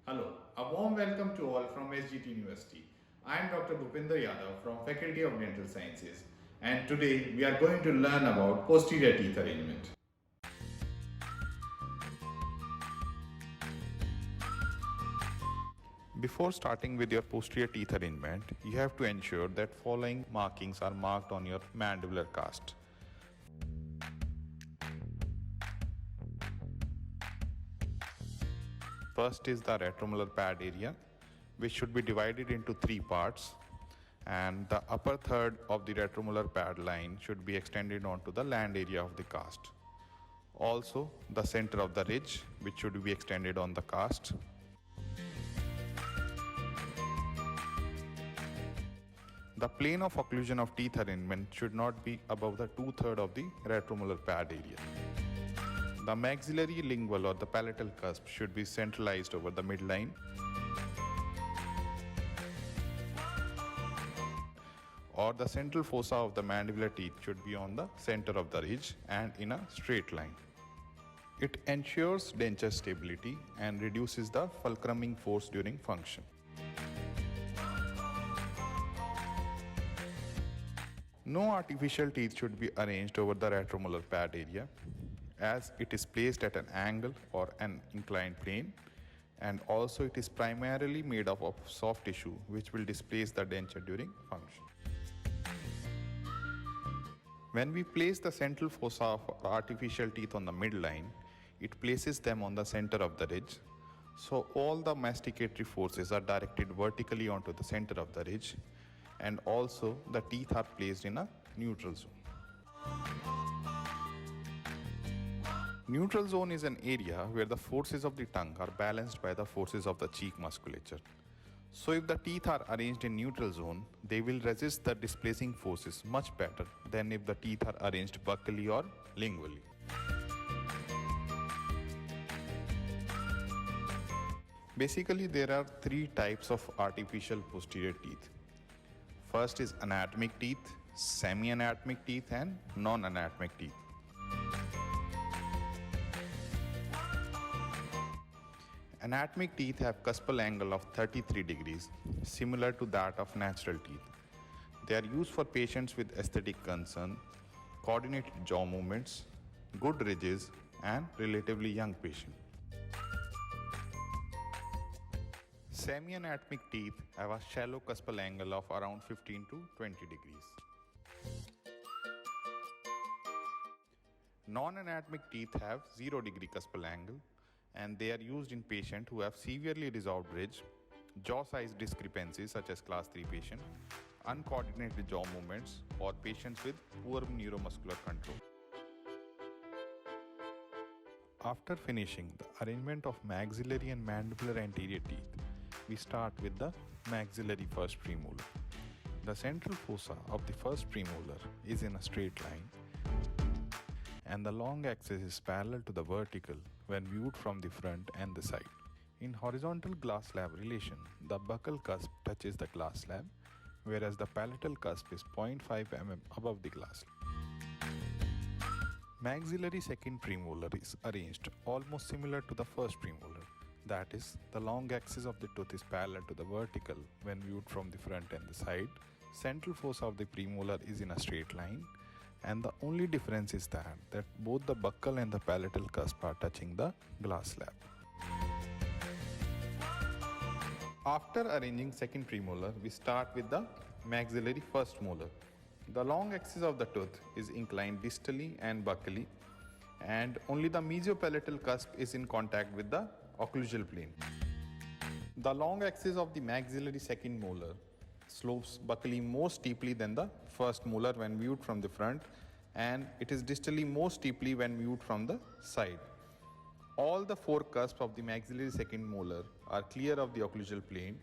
Hello, a warm welcome to all from SGT University. I am Dr. Bhupinder Yadav from Faculty of Dental Sciences, and today we are going to learn about posterior teeth arrangement. Before starting with your posterior teeth arrangement, you have to ensure that following markings are marked on your mandibular cast. First is the retromolar pad area, which should be divided into three parts, and the upper third of the retromolar pad line should be extended onto the land area of the cast. Also, the center of the ridge, which should be extended on the cast. The plane of occlusion of teeth arrangement should not be above the two-thirds of the retromolar pad area. The maxillary lingual or the palatal cusp should be centralized over the midline. Or the central fossa of the mandibular teeth should be on the center of the ridge and in a straight line. It ensures denture stability and reduces the fulcruming force during function. No artificial teeth should be arranged over the retromolar pad area, as it is placed at an angle or an inclined plane, and also it is primarily made up of soft tissue which will displace the denture during function. When we place the central fossa of artificial teeth on the midline, it places them on the center of the ridge. So all the masticatory forces are directed vertically onto the center of the ridge, and also the teeth are placed in a neutral zone. Neutral zone is an area where the forces of the tongue are balanced by the forces of the cheek musculature. So if the teeth are arranged in neutral zone, they will resist the displacing forces much better than if the teeth are arranged buccally or lingually. Basically, there are three types of artificial posterior teeth. First is anatomic teeth, semi-anatomic teeth, and non-anatomic teeth. Anatomic teeth have cuspal angle of 33 degrees, similar to that of natural teeth. They are used for patients with aesthetic concern, coordinated jaw movements, good ridges, and relatively young patients. Semi-anatomic teeth have a shallow cuspal angle of around 15 to 20 degrees. Non-anatomic teeth have 0 degree cuspal angle, and they are used in patients who have severely resolved ridge, jaw size discrepancies such as class 3 patient, uncoordinated jaw movements, or patients with poor neuromuscular control. After finishing the arrangement of maxillary and mandibular anterior teeth, we start with the maxillary first premolar. The central fossa of the first premolar is in a straight line, and the long axis is parallel to the vertical when viewed from the front and the side. In horizontal glass slab relation, the buccal cusp touches the glass slab, whereas the palatal cusp is 0.5 mm above the glass slab. Maxillary second premolar is arranged almost similar to the first premolar. That is, the long axis of the tooth is parallel to the vertical when viewed from the front and the side. Central fossa of the premolar is in a straight line, and the only difference is that both the buccal and the palatal cusp are touching the glass slab. After arranging second premolar, we start with the maxillary first molar. The long axis of the tooth is inclined distally and buccally, and only the mesiopalatal cusp is in contact with the occlusal plane. The long axis of the maxillary second molar slopes buccally more steeply than the first molar when viewed from the front, and it is distally more steeply when viewed from the side. All the four cusps of the maxillary second molar are clear of the occlusal plane,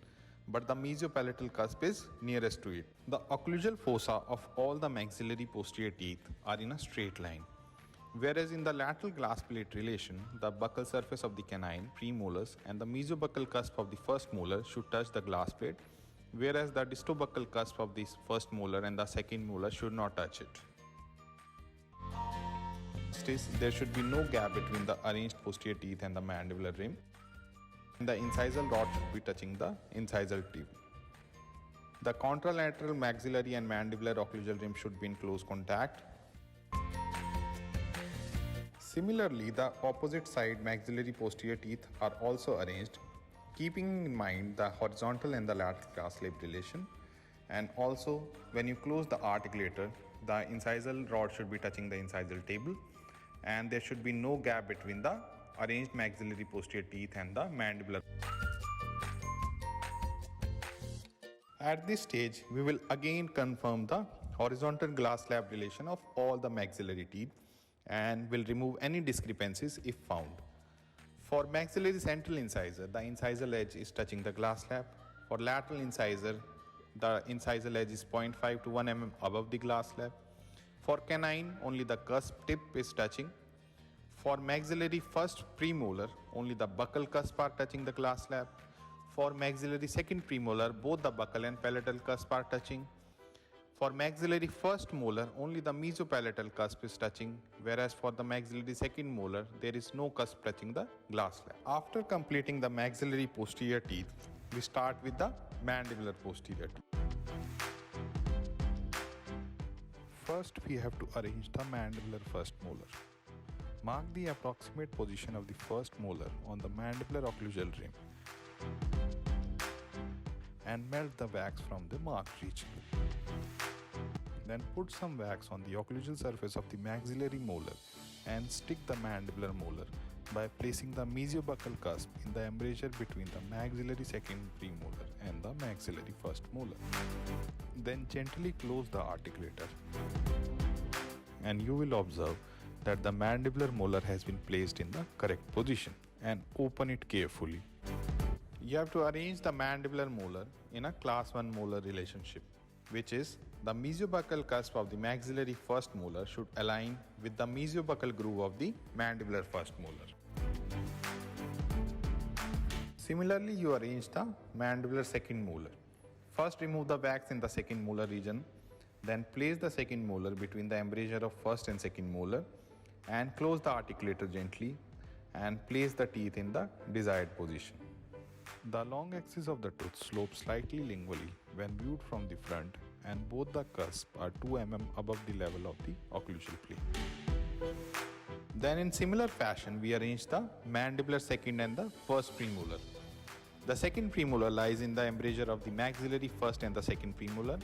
but the mesiopalatal cusp is nearest to it. The occlusal fossa of all the maxillary posterior teeth are in a straight line, whereas in the lateral glass plate relation, the buccal surface of the canine, premolars, and the mesiobuccal cusp of the first molar should touch the glass plate, whereas the distobuccal cusp of the first molar and the second molar should not touch it. There should be no gap between the arranged posterior teeth and the mandibular rim. The incisal rod should be touching the incisal tip. The contralateral maxillary and mandibular occlusal rim should be in close contact. Similarly, the opposite side maxillary posterior teeth are also arranged, keeping in mind the horizontal and the lateral glass slab relation. And also, when you close the articulator, the incisal rod should be touching the incisal table, and there should be no gap between the arranged maxillary posterior teeth and the mandibular. At this stage, we will again confirm the horizontal glass slab relation of all the maxillary teeth and will remove any discrepancies if found. For maxillary central incisor, the incisal edge is touching the glass slab. For lateral incisor, the incisal edge is 0.5 to 1 mm above the glass slab. For canine, only the cusp tip is touching. For maxillary first premolar, only the buccal cusp are touching the glass slab. For maxillary second premolar, both the buccal and palatal cusp are touching. For maxillary first molar, only the mesopalatal cusp is touching, whereas for the maxillary second molar, there is no cusp touching the glass slab. After completing the maxillary posterior teeth, we start with the mandibular posterior teeth. First, we have to arrange the mandibular first molar. Mark the approximate position of the first molar on the mandibular occlusal rim and melt the wax from the marked region. Then put some wax on the occlusal surface of the maxillary molar and stick the mandibular molar by placing the mesiobuccal cusp in the embrasure between the maxillary second premolar and the maxillary first molar. Then gently close the articulator, and you will observe that the mandibular molar has been placed in the correct position, and open it carefully. You have to arrange the mandibular molar in a class 1 molar relationship, which is the mesiobuccal cusp of the maxillary first molar should align with the mesiobuccal groove of the mandibular first molar. Similarly, you arrange the mandibular second molar. First, remove the wax in the second molar region, then place the second molar between the embrasure of first and second molar and close the articulator gently and place the teeth in the desired position. The long axis of the tooth slopes slightly lingually when viewed from the front, and both the cusps are 2 mm above the level of the occlusal plane. Then in similar fashion, we arrange the mandibular second and the first premolar. The second premolar lies in the embrasure of the maxillary first and the second premolar.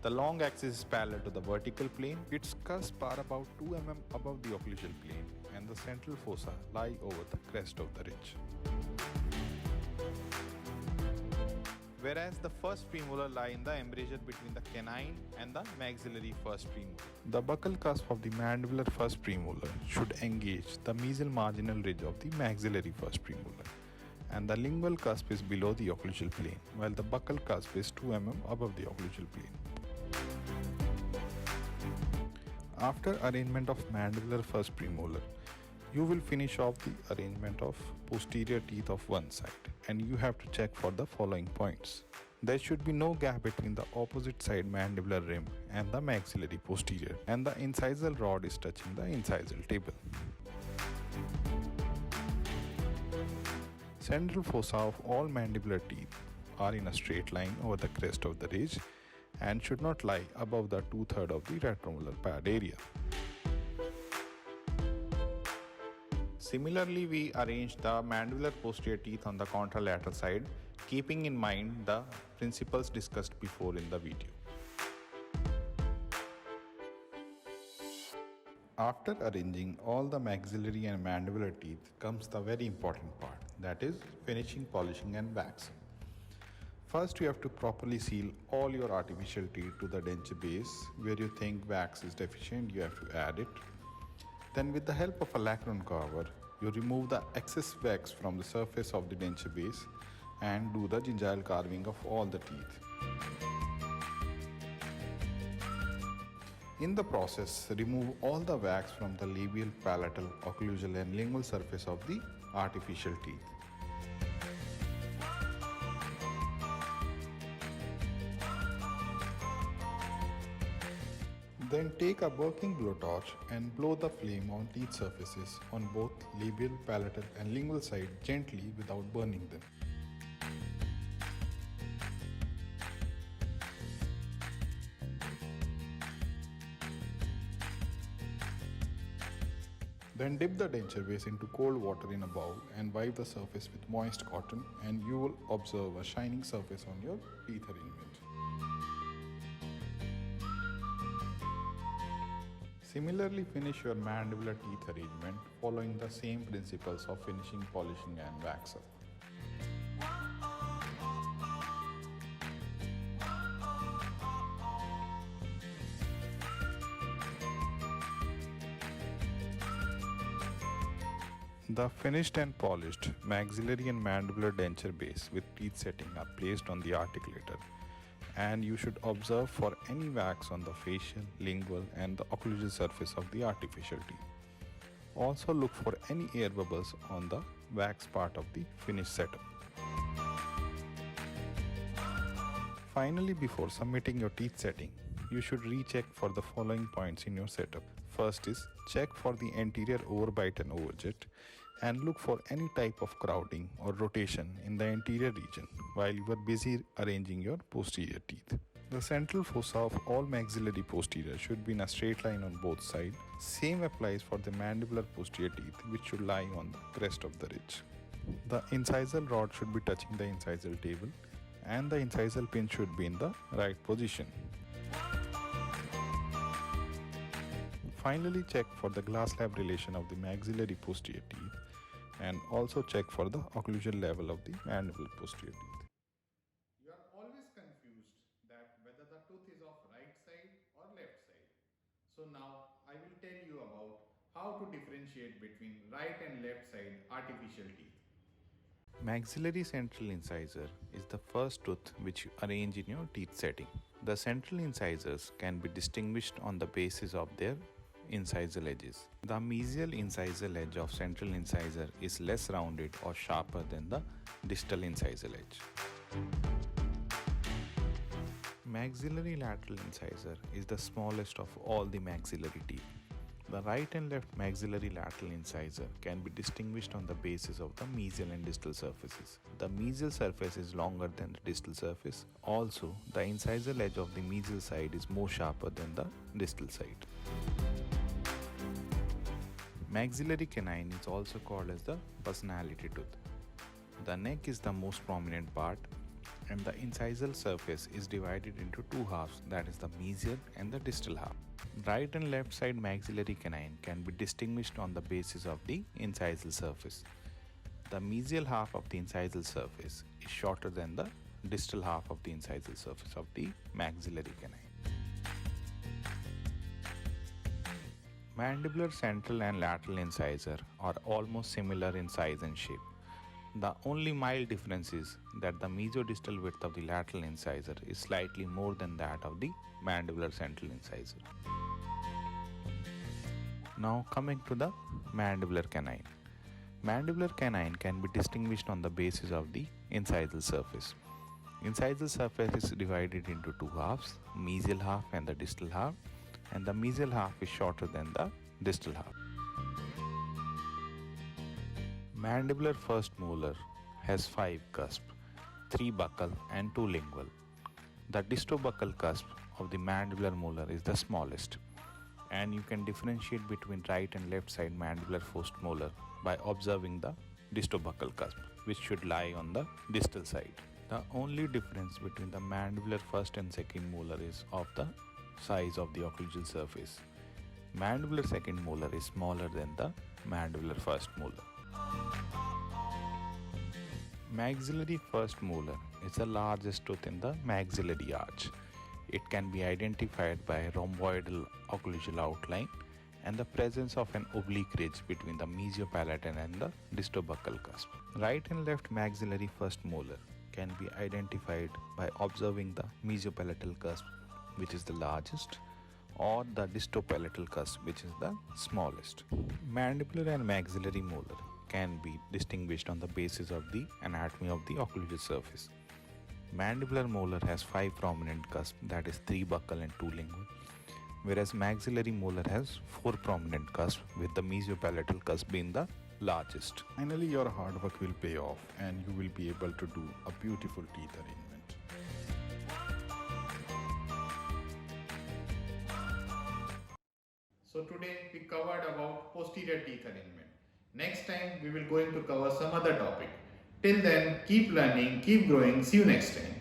The long axis is parallel to the vertical plane. Its cusps are about 2 mm above the occlusal plane, and the central fossa lie over the crest of the ridge. Whereas the first premolar lie in the embrasure between the canine and the maxillary first premolar. The buccal cusp of the mandibular first premolar should engage the mesial marginal ridge of the maxillary first premolar, and the lingual cusp is below the occlusal plane, while the buccal cusp is 2 mm above the occlusal plane. After arrangement of mandibular first premolar, you will finish off the arrangement of posterior teeth of one side, and you have to check for the following points. There should be no gap between the opposite side mandibular rim and the maxillary posterior, and the incisal rod is touching the incisal table. Central fossa of all mandibular teeth are in a straight line over the crest of the ridge and should not lie above the 2/3 of the retromolar pad area. Similarly, we arrange the mandibular posterior teeth on the contralateral side, keeping in mind the principles discussed before in the video. After arranging all the maxillary and mandibular teeth comes the very important part, that is finishing, polishing and waxing. First, you have to properly seal all your artificial teeth to the denture base. Where you think wax is deficient, you have to add it. Then with the help of a lacron carver, you remove the excess wax from the surface of the denture base and do the gingival carving of all the teeth. In the process, remove all the wax from the labial, palatal, occlusal and lingual surface of the artificial teeth. Then take a working blowtorch and blow the flame on teeth surfaces on both labial, palatal and lingual side gently without burning them. Then dip the denture base into cold water in a bowl and wipe the surface with moist cotton, and you will observe a shining surface on your teeth arrangement. Similarly, finish your mandibular teeth arrangement following the same principles of finishing, polishing and wax up. The finished and polished maxillary and mandibular denture base with teeth setting are placed on the articulator, and you should observe for any wax on the facial, lingual and the occlusal surface of the artificial teeth. Also look for any air bubbles on the wax part of the finished setup. Finally, before submitting your teeth setting, you should recheck for the following points in your setup. First is check for the anterior overbite and overjet, and look for any type of crowding or rotation in the anterior region while you are busy arranging your posterior teeth. The central fossa of all maxillary posterior should be in a straight line on both sides. Same applies for the mandibular posterior teeth, which should lie on the crest of the ridge. The incisal rod should be touching the incisal table, and the incisal pin should be in the right position. Finally, check for the glass slab relation of the maxillary posterior teeth, and also check for the occlusal level of the mandibular posterior teeth. You are always confused that whether the tooth is of right side or left side. So now I will tell you about how to differentiate between right and left side artificial teeth. Maxillary central incisor is the first tooth which you arrange in your teeth setting. The central incisors can be distinguished on the basis of their incisal edges. The mesial incisal edge of central incisor is less rounded or sharper than the distal incisal edge. Maxillary lateral incisor is the smallest of all the maxillary teeth. The right and left maxillary lateral incisor can be distinguished on the basis of the mesial and distal surfaces. The mesial surface is longer than the distal surface. Also, the incisal edge of the mesial side is more sharper than the distal side. Maxillary canine is also called as the personality tooth. The neck is the most prominent part, and the incisal surface is divided into two halves, that is the mesial and the distal half. Right and left side maxillary canine can be distinguished on the basis of the incisal surface. The mesial half of the incisal surface is shorter than the distal half of the incisal surface of the maxillary canine. Mandibular central and lateral incisor are almost similar in size and shape. The only mild difference is that the mesiodistal width of the lateral incisor is slightly more than that of the mandibular central incisor. Now coming to the mandibular canine. Mandibular canine can be distinguished on the basis of the incisal surface. Incisal surface is divided into two halves, mesial half and the distal half, and the mesial half is shorter than the distal half. Mandibular first molar has 5 cusps, 3 buccal and 2 lingual. The distobuccal cusp of the mandibular molar is the smallest, and you can differentiate between right and left side mandibular first molar by observing the distobuccal cusp, which should lie on the distal side. The only difference between the mandibular first and second molar is of the size of the occlusal surface. Mandibular second molar is smaller than the mandibular first molar. Maxillary first molar is the largest tooth in the maxillary arch. It can be identified by a rhomboidal occlusal outline and the presence of an oblique ridge between the mesiopalatal and the distobuccal cusp. Right and left maxillary first molar can be identified by observing the mesiopalatal cusp, which is the largest, or the distopalatal cusp, which is the smallest. Mandibular and maxillary molar can be distinguished on the basis of the anatomy of the occlusal surface. Mandibular molar has 5 prominent cusps, that is 3 buccal and 2 lingual. whereas maxillary molar has 4 prominent cusps, with the mesiopalatal cusp being the largest. Finally, your hard work will pay off and you will be able to do a beautiful teeth arrangement. So today we covered about posterior teeth arrangement. Next time we will going to cover some other topic. Till then, keep learning, keep growing. See you next time.